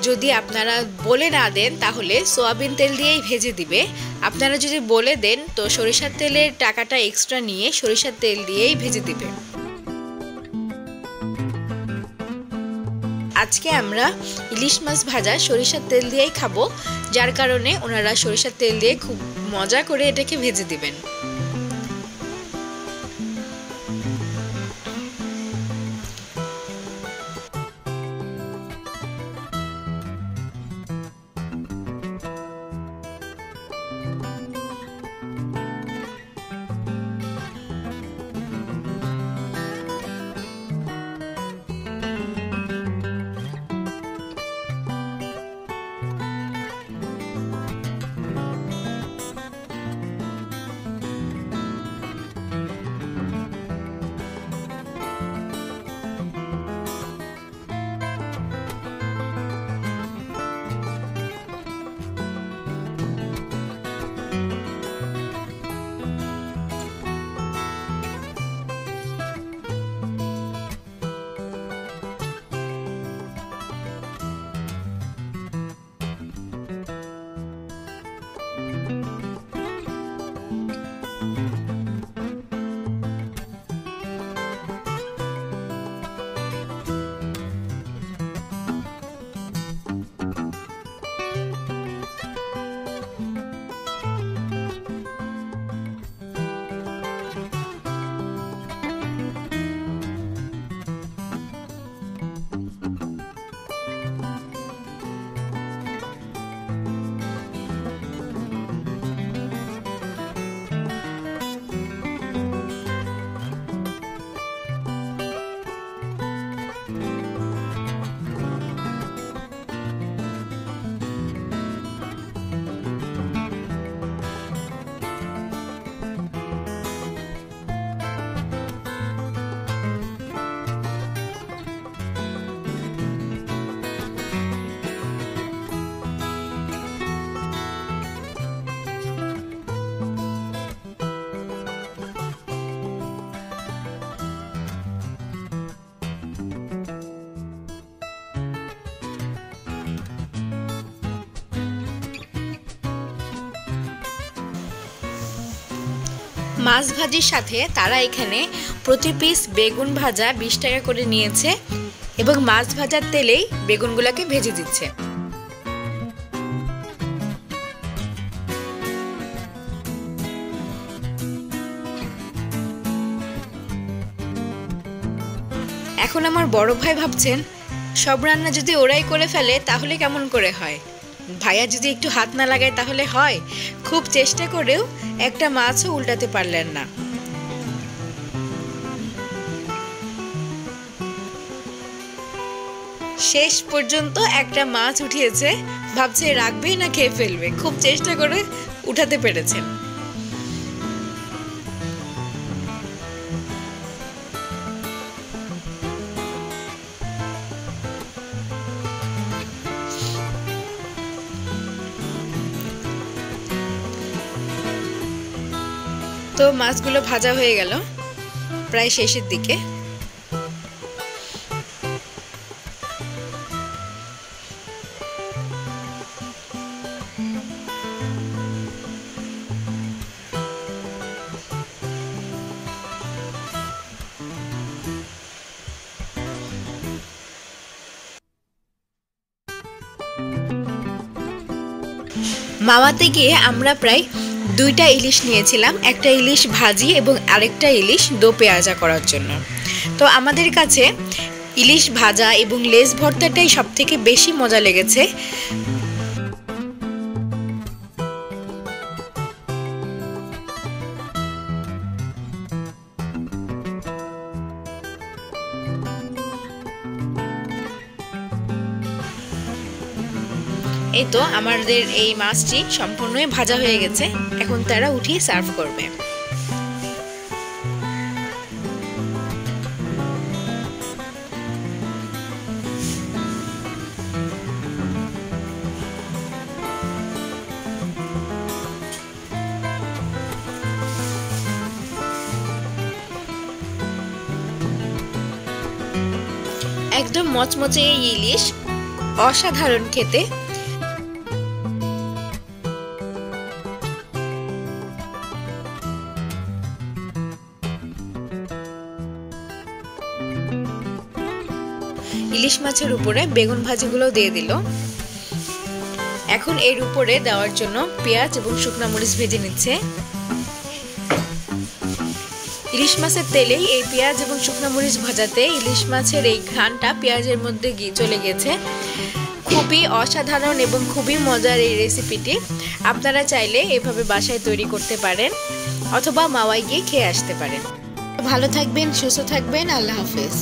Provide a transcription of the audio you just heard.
যদি আপনারা বলে না দেন তাহলে সয়াবিন তেল দিয়েই ভেজে দিবে। আপনারা যদি বলে দেন তো সরিষার তেলের টাকাটা এক্সট্রা নিয়ে সরিষার তেল দিয়েই ভেজে দিবে। আজকে আমরা ইলিশ মাছ ভাজা সরিষার তেল দিয়েই খাবো, যার কারণে ওনারা সরিষার তেল দিয়ে খুব মজা করে এটাকে ভেজে দিবেন। মাছ ভাজির সাথে তারা এখানে প্রতি পিস বেগুন ভাজা 20 টাকা করে নিয়েছে এবং মাছ ভাজার তেলেই বেগুনগুলোকে ভেজে দিচ্ছে। এখন আমার বড় ভাই ভাবছেন সব রান্না যদি ওরাই করে ফেলে তাহলে কেমন করে হয়, ভাইয়া যদি একটু হাত না লাগায় তাহলে হয়। খুব চেষ্টা করেও একটা মাছও উল্টাতে পারলেন না। শেষ পর্যন্ত একটা মাছ উঠিয়েছে, ভাবছে রাখবেই না খেয়ে ফেলবে, খুব চেষ্টা করে উঠাতে পেরেছেন। তো মাছগুলো ভাজা হয়ে গেল, প্রায় শেষের দিকে। মামাতে গিয়ে আমরা প্রায় 2টা ইলিশ নিয়েছিলাম, একটা ইলিশ ভাজি এবং আরেকটা ইলিশ দো পেঁয়াজা করার জন্য। তো আমাদের কাছে ইলিশ ভাজা এবং লেজ ভর্তাটাই সবথেকে বেশি মজা লেগেছে। এই তো আমাদের এই মাছটি সম্পূর্ণই ভাজা হয়ে গেছে, এখন তারা উঠিয়ে সার্ভ করবে। একদম মচমচে এই ইলিশ অসাধারণ খেতে। ইলিশ মাছের উপরে বেগুন ভাজিগুলো দিয়ে দিল। এখন এর উপরে দেওয়ার জন্য পেঁয়াজ এবং শুকনো মরিচ ভেজে নিচ্ছে। ইলিশ মাছের তেলেই এই পেঁয়াজ এবং শুকনো মরিচ ভাজাতে ইলিশ মাছের এই ঘ্রাণটা পেঁয়াজের মধ্যে চলে গেছে। খুবই অসাধারণ এবং খুবই মজার এই রেসিপিটি। আপনারা চাইলে এভাবে বাসায় তৈরি করতে পারেন অথবা মাওয়ায় গিয়ে খেয়ে আসতে পারেন। ভালো থাকবেন, সুস্থ থাকবেন। আল্লাহ হাফেজ।